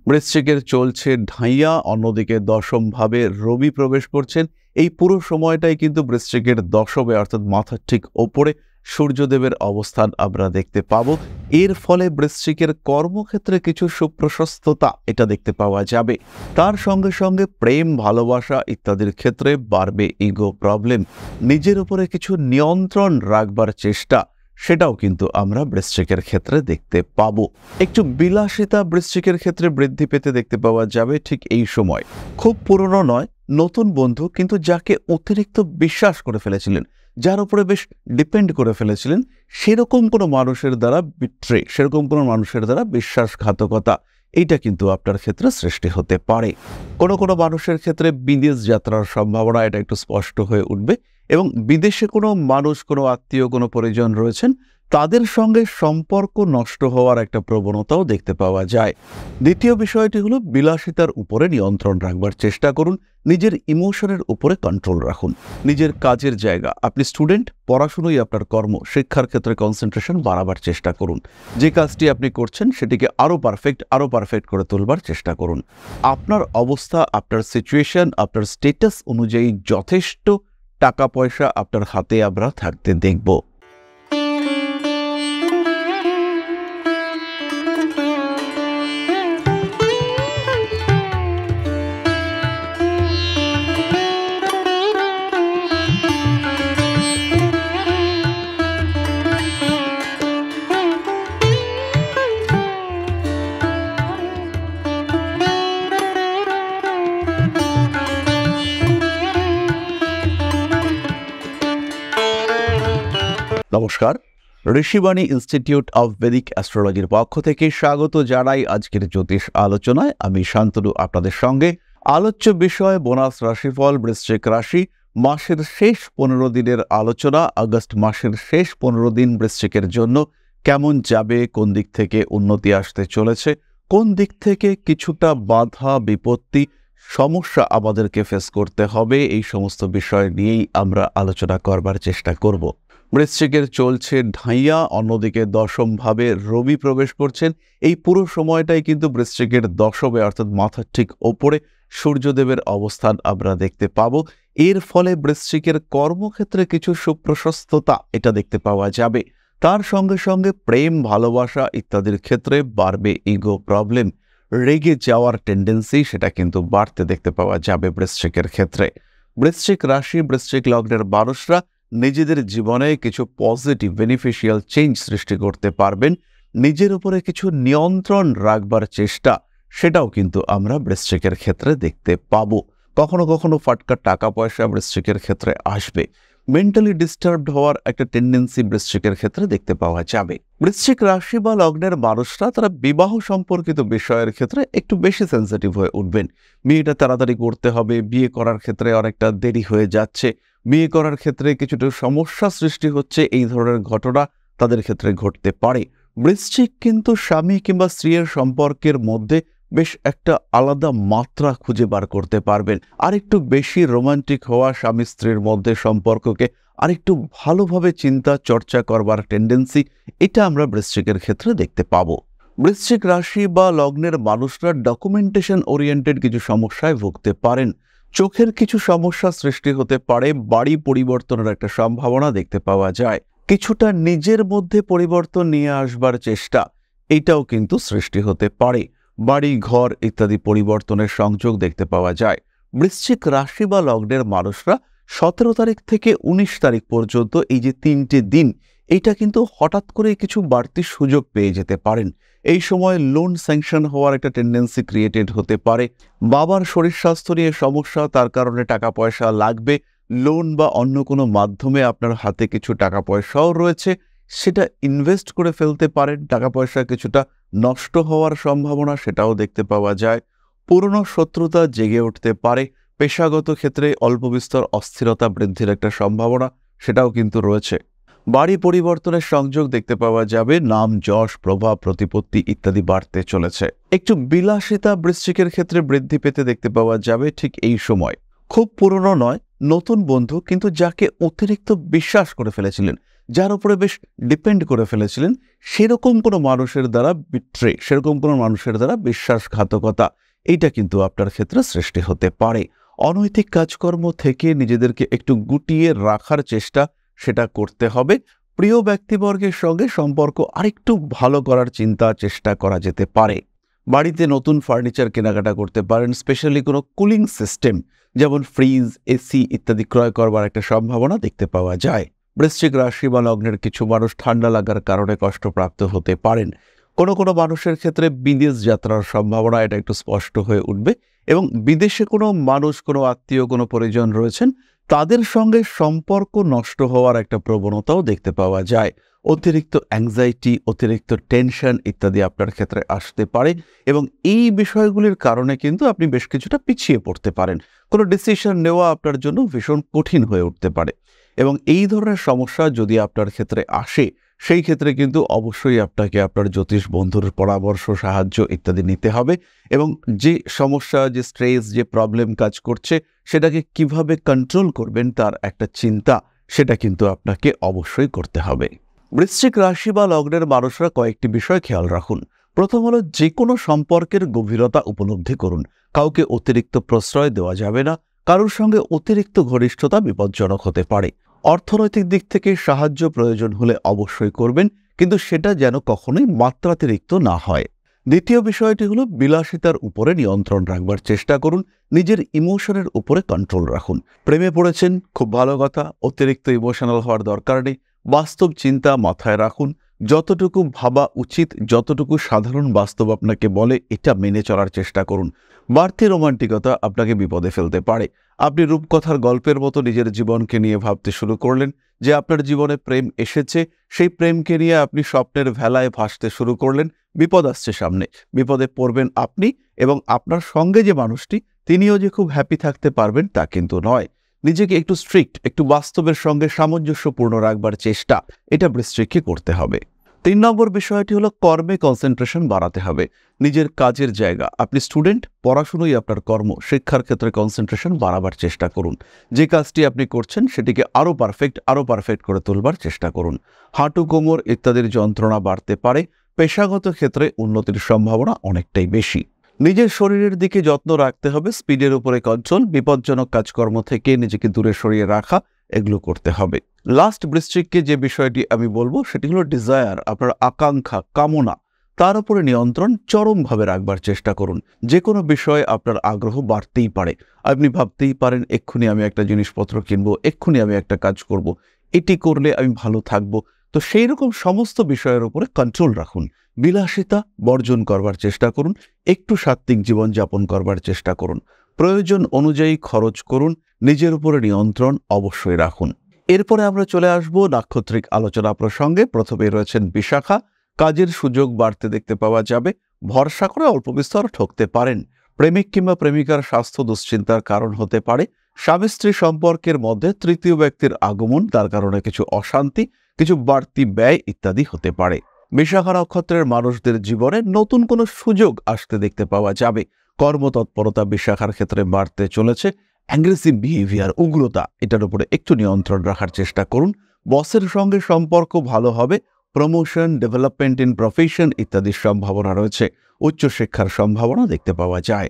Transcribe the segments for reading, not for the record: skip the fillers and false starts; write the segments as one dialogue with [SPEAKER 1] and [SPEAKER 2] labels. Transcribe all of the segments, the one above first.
[SPEAKER 1] বৃশ্চিকের চলছে ঢাইয়া, অন্যদিকে দশম ভাবে রবি প্রবেশ করছেন। এই পুরো সময়টাই কিন্তু বৃশ্চিকের দশমে অর্থাৎ মাথার ঠিক ওপরে সূর্যদেবের অবস্থান আমরা দেখতে পাব। এর ফলে বৃশ্চিকের কর্মক্ষেত্রে কিছু সুপ্রশস্ততা এটা দেখতে পাওয়া যাবে। তার সঙ্গে সঙ্গে প্রেম, ভালোবাসা ইত্যাদির ক্ষেত্রে বাড়বে ইগো প্রবলেম। নিজের উপরে কিছু নিয়ন্ত্রণ রাখবার চেষ্টা, সেটাও কিন্তু আমরা বৃশ্চিকের ক্ষেত্রে দেখতে পাবো। একটু বিলাসিতা বৃশ্চিকের ক্ষেত্রে বৃদ্ধি পেতে দেখতে পাওয়া যাবে ঠিক এই সময়। খুব পুরনো নয়, নতুন বন্ধু, কিন্তু যাকে অতিরিক্ত বিশ্বাস করে ফেলেছিলেন, যার উপরে বেশ ডিপেন্ড করে ফেলেছিলেন, সেরকম কোনো মানুষের দ্বারা বিট্রে, সেরকম কোনো মানুষের দ্বারা বিশ্বাসঘাতকতা, এইটা কিন্তু আপনার ক্ষেত্রে সৃষ্টি হতে পারে। কোনো কোনো মানুষের ক্ষেত্রে বিদেশ যাত্রার সম্ভাবনা এটা একটু স্পষ্ট হয়ে উঠবে, এবং বিদেশে কোনো মানুষ, কোনো আত্মীয়, কোনো পরিজন রয়েছেন, তাদের সঙ্গে সম্পর্ক নষ্ট হওয়ার একটা প্রবণতাও দেখতে পাওয়া যায়। দ্বিতীয় বিষয়টি হলো বিলাসিতার উপরে নিয়ন্ত্রণ রাখবার চেষ্টা করুন। নিজের ইমোশনের উপরে কন্ট্রোল রাখুন। নিজের কাজের জায়গা, আপনি স্টুডেন্ট, পড়াশুনোই আপনার কর্ম, শিক্ষার ক্ষেত্রে কনসেন্ট্রেশন বাড়াবার চেষ্টা করুন। যে কাজটি আপনি করছেন সেটিকে আরও পারফেক্ট করে তুলবার চেষ্টা করুন। আপনার অবস্থা, আপনার সিচুয়েশন, আপনার স্টেটাস অনুযায়ী যথেষ্ট টাকা পয়সা আপনার হাতে আমরা থাকতে দেখব। নমস্কার, ঋষিবাণী ইনস্টিটিউট অফ বেদিক অ্যাস্ট্রোলজির পক্ষ থেকে স্বাগত জানাই আজকের জ্যোতিষ আলোচনায়। আমি শান্তনু আপনাদের সঙ্গে। আলোচ্য বিষয় বোনাস রাশিফল বৃশ্চিক রাশি, মাসের শেষ 15 দিনের আলোচনা। আগস্ট মাসের শেষ 15 দিন বৃশ্চিকের জন্য কেমন যাবে, কোন দিক থেকে উন্নতি আসতে চলেছে, কোন দিক থেকে কিছুটা বাধা, বিপত্তি, সমস্যা আমাদেরকে ফেস করতে হবে, এই সমস্ত বিষয় নিয়েই আমরা আলোচনা করবার চেষ্টা করব। বৃশ্চিকের চলছে ঢাইয়া, অন্যদিকে দশম ভাবে রবি প্রবেশ করছেন। এই পুরো সময়টাই কিন্তু বৃশ্চিকের দশমে অর্থাৎ মাথার ঠিক ওপরে সূর্যদেবের অবস্থান আমরা দেখতে পাব। এর ফলে বৃশ্চিকের কর্মক্ষেত্রে কিছু সুপ্রশস্ততা এটা দেখতে পাওয়া যাবে। তার সঙ্গে সঙ্গে প্রেম, ভালোবাসা ইত্যাদির ক্ষেত্রে বাড়বে ইগো প্রবলেম। রেগে যাওয়ার টেন্ডেন্সি সেটা কিন্তু বাড়তে দেখতে পাওয়া যাবে বৃশ্চিকের ক্ষেত্রে। বৃশ্চিক রাশি, বৃশ্চিক লগ্নের মানুষরা নিজেদের জীবনে কিছু পজিটিভ বেনিফিশিয়াল চেঞ্জ সৃষ্টি করতে পারবেন। নিজের উপরে কিছু নিয়ন্ত্রণ রাখবার চেষ্টা, সেটাও কিন্তু আমরা বৃশ্চিকের ক্ষেত্রে দেখতে পাবো। কখনো কখনো ফাটকা টাকা পয়সা বৃশ্চিকের ক্ষেত্রে আসবে। মেন্টালি ডিস্টার্বড হওয়ার একটা টেন্ডেন্সি বৃশ্চিকের ক্ষেত্রে দেখতে পাওয়া যাবে। বৃশ্চিক রাশি বা লগ্নের মানুষরা তারা বিবাহ সম্পর্কিত বিষয়ের ক্ষেত্রে একটু বেশি সেন্সিটিভ হয়ে উঠবেন। বিয়েটা তাড়াতাড়ি করতে হবে, বিয়ে করার ক্ষেত্রে অনেকটা দেরি হয়ে যাচ্ছে, বিয়ে করার ক্ষেত্রে কিছুটা সমস্যা সৃষ্টি হচ্ছে, এই ধরনের ঘটনা তাদের ক্ষেত্রে ঘটতে পারে। বৃশ্চিক কিন্তু স্বামী কিংবা স্ত্রীর সম্পর্কের মধ্যে বেশ একটা আলাদা মাত্রা খুঁজে বার করতে পারবেন। আরেকটু বেশি রোমান্টিক হওয়া, স্বামী স্ত্রীর মধ্যে সম্পর্ককে আরেকটু ভালোভাবে চিন্তা চর্চা করবার টেন্ডেন্সি, এটা আমরা বৃশ্চিকের ক্ষেত্রে দেখতে পাবো। বৃশ্চিক রাশি বা লগ্নের মানুষরা ডকুমেন্টেশন ওরিয়েন্টেড কিছু সমস্যায় ভুগতে পারেন। চোখের কিছু সমস্যা সৃষ্টি হতে পারে। বাড়ি পরিবর্তনের একটা সম্ভাবনা দেখতে পাওয়া যায়। কিছুটা নিজের মধ্যে পরিবর্তন নিয়ে আসবার চেষ্টা, এটাও কিন্তু সৃষ্টি হতে পারে। বাড়ি, ঘর ইত্যাদি পরিবর্তনের সংযোগ দেখতে পাওয়া যায়। বৃশ্চিক রাশি বা লগ্নের মানুষরা 17 তারিখ থেকে 19 তারিখ পর্যন্ত এই যে 3টে দিন, এটা কিন্তু হঠাৎ করে কিছু বাড়তি সুযোগ পেয়ে যেতে পারেন। এই সময় লোন স্যাংশন হওয়ার একটা টেন্ডেন্সি ক্রিয়েটেড হতে পারে। বাবার শরীর স্বাস্থ্য নিয়ে সমস্যা, তার কারণে টাকা পয়সা লাগবে। লোন বা অন্য কোনো মাধ্যমে আপনার হাতে কিছু টাকা পয়সাও রয়েছে, সেটা ইনভেস্ট করে ফেলতে পারেন। টাকা পয়সা কিছুটা নষ্ট হওয়ার সম্ভাবনা সেটাও দেখতে পাওয়া যায়। পুরনো শত্রুতা জেগে উঠতে পারে। পেশাগত ক্ষেত্রে অল্প বিস্তর অস্থিরতা বৃদ্ধির একটা সম্ভাবনা সেটাও কিন্তু রয়েছে। বাড়ি পরিবর্তনের সংযোগ দেখতে পাওয়া যাবে। নাম, যশ, প্রভাব, প্রতিপত্তি ইত্যাদি বাড়তে চলেছে। একটু বিলাসিতা বৃশ্চিকের ক্ষেত্রে বৃদ্ধি পেতে দেখতে পাওয়া যাবে ঠিক এই সময়। খুব পুরনো নয়, নতুন বন্ধু, কিন্তু যাকে অতিরিক্ত বিশ্বাস করে ফেলেছিলেন, যার উপরে বেশ ডিপেন্ড করে ফেলেছিলেন, সেরকম কোনো মানুষের দ্বারা বিট্রে, সেরকম কোনো মানুষের দ্বারা বিশ্বাসঘাতকতা, এইটা কিন্তু আপনার ক্ষেত্রে সৃষ্টি হতে পারে। অনৈতিক কাজকর্ম থেকে নিজেদেরকে একটু গুটিয়ে রাখার চেষ্টা সেটা করতে হবে। প্রিয় ব্যক্তিবর্গের সঙ্গে সম্পর্ক আরেকটু ভালো করার চেষ্টা করা যেতে পারে। বাড়িতে নতুন ফার্নিচার কেনাকাটা করতে পারেন, স্পেশালি কোনো কুলিং সিস্টেম যেমন ফ্রিজ, এসি ইত্যাদি ক্রয় করবার একটা সম্ভাবনা দেখতে পাওয়া যায়। বৃশ্চিক রাশি বা লগ্নের কিছু মানুষ ঠান্ডা লাগার কারণে কষ্টপ্রাপ্ত হতে পারেন। কোনো কোনো মানুষের ক্ষেত্রে বিদেশ যাত্রার সম্ভাবনা এটা একটু স্পষ্ট হয়ে উঠবে, এবং বিদেশে কোনো মানুষ, কোনো আত্মীয়, কোনো পরিজন রয়েছেন, তাদের সঙ্গে সম্পর্ক নষ্ট হওয়ার একটা প্রবণতাও দেখতে পাওয়া যায়। অতিরিক্ত অ্যাংজাইটি, অতিরিক্ত টেনশন ইত্যাদি আপনার ক্ষেত্রে আসতে পারে, এবং এই বিষয়গুলির কারণে কিন্তু আপনি বেশ কিছুটা পিছিয়ে পড়তে পারেন। কোনো ডিসিশন নেওয়া আপনার জন্য ভীষণ কঠিন হয়ে উঠতে পারে, এবং এই ধরনের সমস্যা যদি আপনার ক্ষেত্রে আসে, সেই ক্ষেত্রে কিন্তু অবশ্যই আপনাকে আপনার জ্যোতিষ বন্ধুর পরামর্শ, সাহায্য ইত্যাদি নিতে হবে, এবং যে সমস্যা, যে স্ট্রেস, যে প্রবলেম কাজ করছে, সেটাকে কিভাবে কন্ট্রোল করবেন তার একটা চিন্তা সেটা কিন্তু আপনাকে অবশ্যই করতে হবে। বৃশ্চিক রাশি বা লগ্নের মানুষরা কয়েকটি বিষয় খেয়াল রাখুন। প্রথম হলো, যে কোনো সম্পর্কের গভীরতা উপলব্ধি করুন। কাউকে অতিরিক্ত প্রশ্রয় দেওয়া যাবে না, কারোর সঙ্গে অতিরিক্ত ঘনিষ্ঠতা বিপজ্জনক হতে পারে। অর্থনৈতিক দিক থেকে সাহায্য প্রয়োজন হলে অবশ্যই করবেন, কিন্তু সেটা যেন কখনোই মাত্রাতিরিক্ত না হয়। দ্বিতীয় বিষয়টি হলো, বিলাসিতার উপরে নিয়ন্ত্রণ রাখবার চেষ্টা করুন, নিজের ইমোশনের উপরে কন্ট্রোল রাখুন। প্রেমে পড়েছেন, খুব ভালো কথা, অতিরিক্ত ইমোশনাল হওয়ার দরকার নেই। বাস্তব চিন্তা মাথায় রাখুন, যতটুকু ভাবা উচিত, যতটুকু সাধারণ বাস্তব আপনাকে বলে, এটা মেনে চলার চেষ্টা করুন। বাড়তি রোমান্টিকতা আপনাকে বিপদে ফেলতে পারে। আপনি রূপকথার গল্পের মতো নিজের জীবনকে নিয়ে ভাবতে শুরু করলেন, যে আপনার জীবনে প্রেম এসেছে, সেই প্রেমকে নিয়ে আপনি স্বপ্নের ভেলায় ভাসতে শুরু করলেন। বিপদ আসছে সামনে, বিপদে পড়বেন আপনি, এবং আপনার সঙ্গে যে মানুষটি, তিনিও যে খুব হ্যাপি থাকতে পারবেন তা কিন্তু নয়। নিজেকে একটু স্ট্রিক্ট, একটু বাস্তবের সঙ্গে সামঞ্জস্যপূর্ণ রাখবার চেষ্টা, এটা বৃশ্চিককে করতে হবে। 3 নম্বর বিষয়টি হলো, কর্মে কনসেন্ট্রেশন বাড়াতে হবে। নিজের কাজের জায়গা, আপনি স্টুডেন্ট, পড়াশুনোই আপনার কর্ম, শিক্ষার ক্ষেত্রে কনসেন্ট্রেশন বাড়াবার চেষ্টা করুন। যে কাজটি আপনি করছেন সেটিকে আরও পারফেক্ট করে তুলবার চেষ্টা করুন। হাঁটু, কোমর ইত্যাদির যন্ত্রণা বাড়তে পারে। পেশাগত ক্ষেত্রে উন্নতির সম্ভাবনা অনেকটাই বেশি। নিজের শরীরের দিকে যত্ন রাখতে হবে, স্পিডের উপরে কন্ট্রোল, বিপজ্জনক কাজকর্ম থেকে নিজেকে দূরে সরিয়ে রাখা, এগুলো করতে হবে। লাস্ট বৃশ্চিককে যে বিষয়টি আমি বলবো সেটি হলো ডিজায়ার, আপনার আকাঙ্ক্ষা, কামনা, তার উপরে নিয়ন্ত্রণ চরমভাবে রাখবার চেষ্টা করুন। যে কোনো বিষয়ে আপনার আগ্রহ বাড়তেই পারে। আপনি ভাবতেই পারেন, এক্ষুনি আমি একটা জিনিসপত্র কিনবো, এক্ষুনি আমি একটা কাজ করব, এটি করলে আমি ভালো থাকবো। তো সেই রকম সমস্ত বিষয়ের উপরে কন্ট্রোল রাখুন। বিলাসিতা বর্জন করবার চেষ্টা করুন, একটু সাত্ত্বিক জীবনযাপন করবার চেষ্টা করুন। প্রয়োজন অনুযায়ী খরচ করুন, নিজের উপরে নিয়ন্ত্রণ অবশ্যই রাখুন। এরপরে আমরা চলে আসব নাক্ষত্রিক আলোচনা প্রসঙ্গে। প্রথমে রয়েছেন বিশাখা। কাজের সুযোগ বাড়তে দেখতে পাওয়া যাবে, ভরসা করে অল্প বিস্তর ঠকতে পারেন। প্রেমিক কিংবা প্রেমিকার স্বাস্থ্য দুশ্চিন্তার কারণ হতে পারে। স্বামী স্ত্রী সম্পর্কের মধ্যে তৃতীয় ব্যক্তির আগমন, তার কারণে কিছু অশান্তি, কিছু বাড়তি ব্যয় ইত্যাদি হতে পারে। বিশাখা নক্ষত্রের মানুষদের জীবনে নতুন কোনো সুযোগ আসতে দেখতে পাওয়া যাবে। কর্মতৎপরতা বিশাখার ক্ষেত্রে বাড়তে চলেছে। অ্যাগ্রেসিভ বিহেভিয়ার, উগ্রতা, এটার উপরে একটু নিয়ন্ত্রণ রাখার চেষ্টা করুন। বসের সঙ্গে সম্পর্ক ভালো হবে। প্রমোশন, ডেভেলপমেন্ট ইন প্রফেশন ইত্যাদির সম্ভাবনা রয়েছে। উচ্চশিক্ষার সম্ভাবনা দেখতে পাওয়া যায়।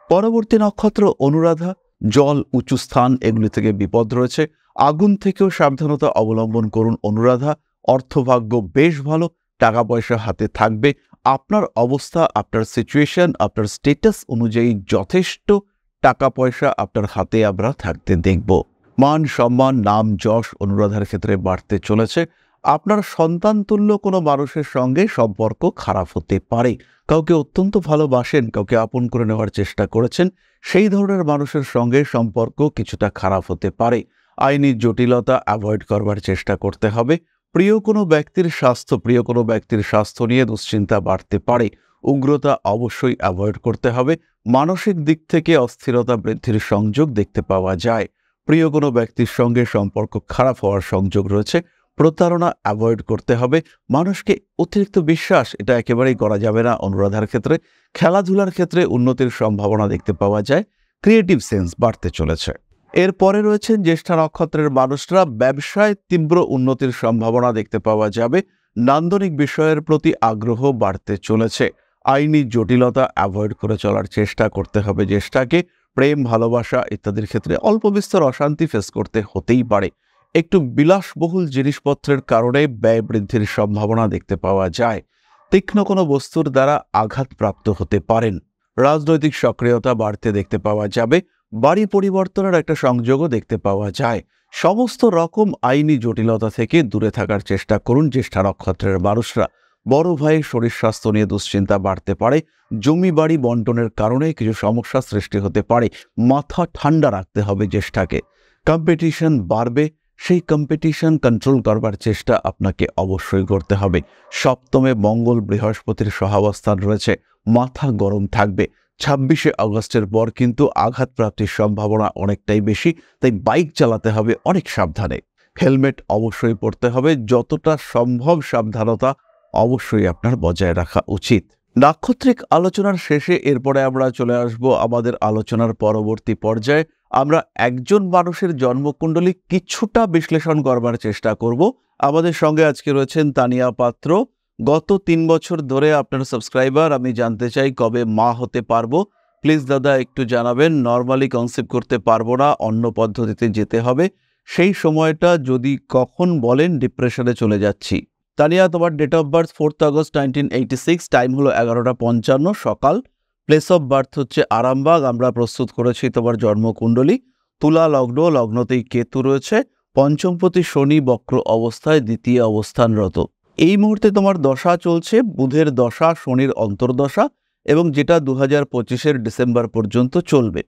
[SPEAKER 1] পরবর্তী নক্ষত্র অনুরাধা। জল, উঁচু স্থান এগুলি থেকে বিপদ রয়েছে। আগুন থেকেও সাবধানতা অবলম্বন করুন অনুরাধা। অর্থভাগ্য বেশ ভালো, টাকা পয়সা হাতে থাকবে। আপনার অবস্থা, আপনার সিচুয়েশন, আপনার স্টেটাস অনুযায়ী যথেষ্ট টাকা পয়সা আপনার হাতে আমরা থাকতে দেখব। মান সম্মান, নাম যশ অনুরাধার ক্ষেত্রে বাড়তে চলেছে। আপনার সন্তানতুল্য কোনো মানুষের সঙ্গে সম্পর্ক খারাপ হতে পারে। কাউকে অত্যন্ত ভালোবাসেন, কাউকে আপন করে নেওয়ার চেষ্টা করেছেন, সেই ধরনের মানুষের সঙ্গে সম্পর্ক কিছুটা খারাপ হতে পারে। আইনি জটিলতা অ্যাভয়েড করবার চেষ্টা করতে হবে। প্রিয় কোনো ব্যক্তির স্বাস্থ্য নিয়ে দুশ্চিন্তা বাড়তে পারে। উগ্রতা অবশ্যই অ্যাভয়েড করতে হবে। মানসিক দিক থেকে অস্থিরতা বৃদ্ধির সংযোগ দেখতে পাওয়া যায়। প্রিয় কোনো ব্যক্তির সঙ্গে সম্পর্ক খারাপ হওয়ার সংযোগ রয়েছে। প্রতারণা অ্যাভয়েড করতে হবে। মানুষকে অতিরিক্ত বিশ্বাস, এটা একেবারেই করা যাবে না অনুরাধার ক্ষেত্রে। খেলাধুলার ক্ষেত্রে উন্নতির সম্ভাবনা দেখতে পাওয়া যায়। ক্রিয়েটিভ সেন্স বাড়তে চলেছে। এরপরে রয়েছেন জ্যেষ্ঠা নক্ষত্রের মানুষরা। ব্যবসায় তীব্র উন্নতির সম্ভাবনা দেখতে পাওয়া যাবে। নান্দনিক বিষয়ের প্রতি আগ্রহ বাড়তে চলেছে। আইনি জটিলতা অ্যাভয়েড করে চলার চেষ্টা করতে হবে জ্যেষ্ঠাকে। প্রেম, ভালোবাসা ইত্যাদির ক্ষেত্রে অল্প বিস্তর অশান্তি ফেস করতে হতেই পারে। একটু বিলাসবহুল জিনিসপত্রের কারণে ব্যয় বৃদ্ধির সম্ভাবনা দেখতে পাওয়া যায়। তীক্ষ্ণ কোনো বস্তুর দ্বারা আঘাতপ্রাপ্ত হতে পারেন। রাজনৈতিক সক্রিয়তা বাড়তে দেখতে পাওয়া যাবে। বাড়ি পরিবর্তনের একটা সংযোগও দেখতে পাওয়া যায়। সমস্ত রকম আইনি জটিলতা থেকে দূরে থাকার চেষ্টা করুন জ্যেষ্ঠা নক্ষত্রের মানুষরা। বড় ভাইয়ের শরীর স্বাস্থ্য নিয়ে দুশ্চিন্তা বাড়তে পারে। জমি বাড়ি বন্টনের কারণে কিছু সমস্যা সৃষ্টি হতে পারে। মাথা ঠান্ডা রাখতে হবে জ্যেষ্ঠাকে। কম্পিটিশন বাড়বে, সেই কম্পিটিশন কন্ট্রোল করবার চেষ্টা আপনাকে অবশ্যই করতে হবে। সপ্তমে মঙ্গল বৃহস্পতির সহাবস্থান রয়েছে, মাথা গরম থাকবে। 26শে আগস্টের পর কিন্তু আঘাতপ্রাপ্তির সম্ভাবনা অনেকটাই বেশি, তাই বাইক চালাতে হবে অনেক সাবধানে। হেলমেট অবশ্যই পরতে হবে। যতটা সম্ভব সাবধানতা অবশ্যই আপনার বজায় রাখা উচিত। নাক্ষত্রিক আলোচনার শেষে এরপরে আমরা চলে আসব আমাদের আলোচনার পরবর্তী পর্যায়ে। আমরা একজন মানুষের জন্মকুণ্ডলী কিছুটা বিশ্লেষণ করবার চেষ্টা করব। আমাদের সঙ্গে আজকে রয়েছেন তানিয়া পাত্র। গত 3 বছর ধরে আপনার সাবস্ক্রাইবার। আমি জানতে চাই কবে মা হতে পারবো। প্লিজ দাদা একটু জানাবেন। নর্মালি কনসিভ করতে পারবো না, অন্য পদ্ধতিতে যেতে হবে। সেই সময়টা যদি কখন বলেন, ডিপ্রেশনে চলে যাচ্ছি। তানিয়া, তোমার date of birth 4 August 1986, time হলো 11:55 সকাল। প্লেস অফ বার্থ হচ্ছে আরামবাগ। আমরা প্রস্তুত করেছি তোমার জন্মকুণ্ডলী। তুলা লগ্ন, লগ্নতেই কেতু রয়েছে। পঞ্চমপতি শনি বক্র অবস্থায় দ্বিতীয় অবস্থানরত। এই মুহূর্তে তোমার দশা চলছে বুধের দশা, শনির অন্তর্দশা, এবং যেটা 2025-এর ডিসেম্বর পর্যন্ত চলবে।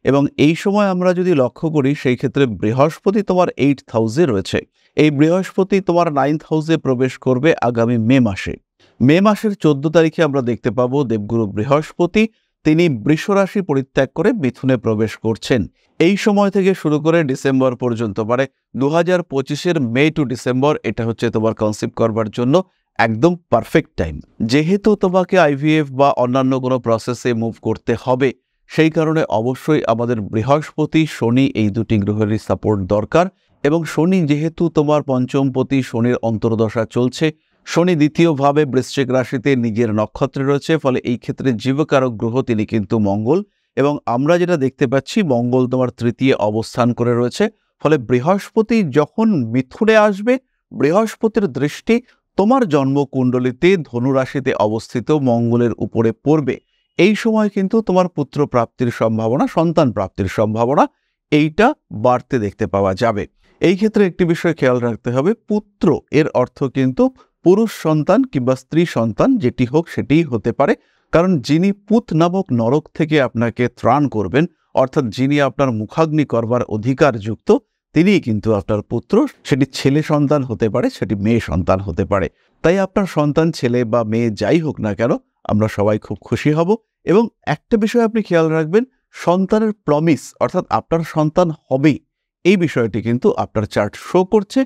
[SPEAKER 1] এবং এই সময় আমরা যদি লক্ষ্য করি, সেই ক্ষেত্রে বৃহস্পতি তোমার 8th হাউসে রয়েছে। এই বৃহস্পতি তোমার 9th হাউসে প্রবেশ করবে আগামী মে মাসে। মে মাসের 14 তারিখে আমরা দেখতে পাবো দেবগুরু বৃহস্পতি তিনি বৃষ রাশি পরিত্যাগ করে মিথুনে প্রবেশ করছেন। এই সময় থেকে শুরু করে ডিসেম্বর পর্যন্ত, মানে 2025-এর মে টু ডিসেম্বর, এটা হচ্ছে তোমার কনসিভ করবার জন্য একদম পারফেক্ট টাইম। যেহেতু তোমাকে আইভিএফ বা অন্যান্য কোনো প্রসেসে মুভ করতে হবে, সেই কারণে অবশ্যই আমাদের বৃহস্পতি শনি এই দুটি গ্রহেরই সাপোর্ট দরকার। এবং শনি যেহেতু তোমার পঞ্চমপতি, শনির অন্তর্দশা চলছে, শনি দ্বিতীয়ভাবে বৃশ্চিক রাশিতে নিজের নক্ষত্রে রয়েছে, ফলে এই ক্ষেত্রে জীবকারক গ্রহ তিনি কিন্তু মঙ্গল। এবং আমরা যেটা দেখতে পাচ্ছি, মঙ্গল তোমার তৃতীয় অবস্থান করে রয়েছে। ফলে বৃহস্পতি যখন মিথুনে আসবে, বৃহস্পতির দৃষ্টি তোমার জন্মকুণ্ডলিতে ধনু রাশিতে অবস্থিত মঙ্গলের উপরে পড়বে। এই সময় কিন্তু তোমার পুত্র প্রাপ্তির সম্ভাবনা, সন্তান প্রাপ্তির সম্ভাবনা এইটা বাড়তে দেখতে পাওয়া যাবে। এই ক্ষেত্রে একটি বিষয় খেয়াল রাখতে হবে, পুত্র এর অর্থ কিন্তু পুরুষ সন্তান কিংবা স্ত্রী সন্তান, যেটি হোক সেটিই হতে পারে। কারণ যিনি পুত নামক নরক থেকে আপনাকে ত্রাণ করবেন, অর্থাৎ যিনি আপনার মুখাগ্নি করবার অধিকার যুক্ত, তিনিই কিন্তু আপনার পুত্র। সেটি ছেলে সন্তান হতে পারে, সেটি মেয়ে সন্তান হতে পারে। তাই আপনার সন্তান ছেলে বা মেয়ে যাই হোক না কেন, আমরা সবাই খুব খুশি হব। এবং একটা বিষয় আপনি খেয়াল রাখবেন, সন্তানের প্রমিস, অর্থাৎ আপনার সন্তান হবেই, এই বিষয়টি কিন্তু আপনার চার্ট শো করছে।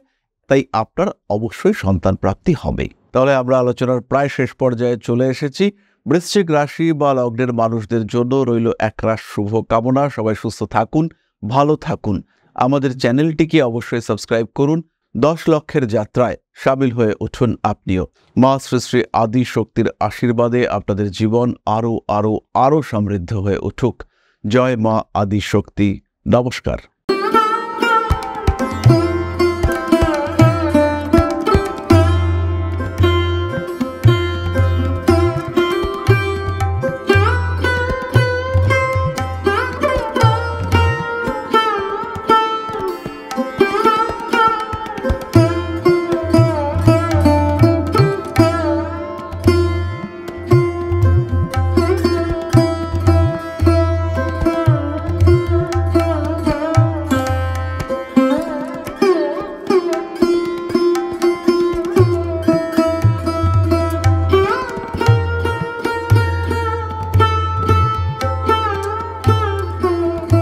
[SPEAKER 1] তাই আপনার অবশ্যই সন্তান প্রাপ্তি হবেই। তাহলে আমরা আলোচনার প্রায় শেষ পর্যায়ে চলে এসেছি। বৃশ্চিক রাশি বা লগ্নের মানুষদের জন্য রইল একরাশ শুভ কামনা। সবাই সুস্থ থাকুন, ভালো থাকুন। আমাদের চ্যানেলটিকে অবশ্যই সাবস্ক্রাইব করুন। 10 লক্ষের যাত্রায় সামিল হয়ে উঠুন আপনিও। মা শ্রী শ্রী আদি শক্তির আশীর্বাদে আপনাদের জীবন আরও আরও আরও সমৃদ্ধ হয়ে উঠুক। জয় মা আদি শক্তি। নমস্কার।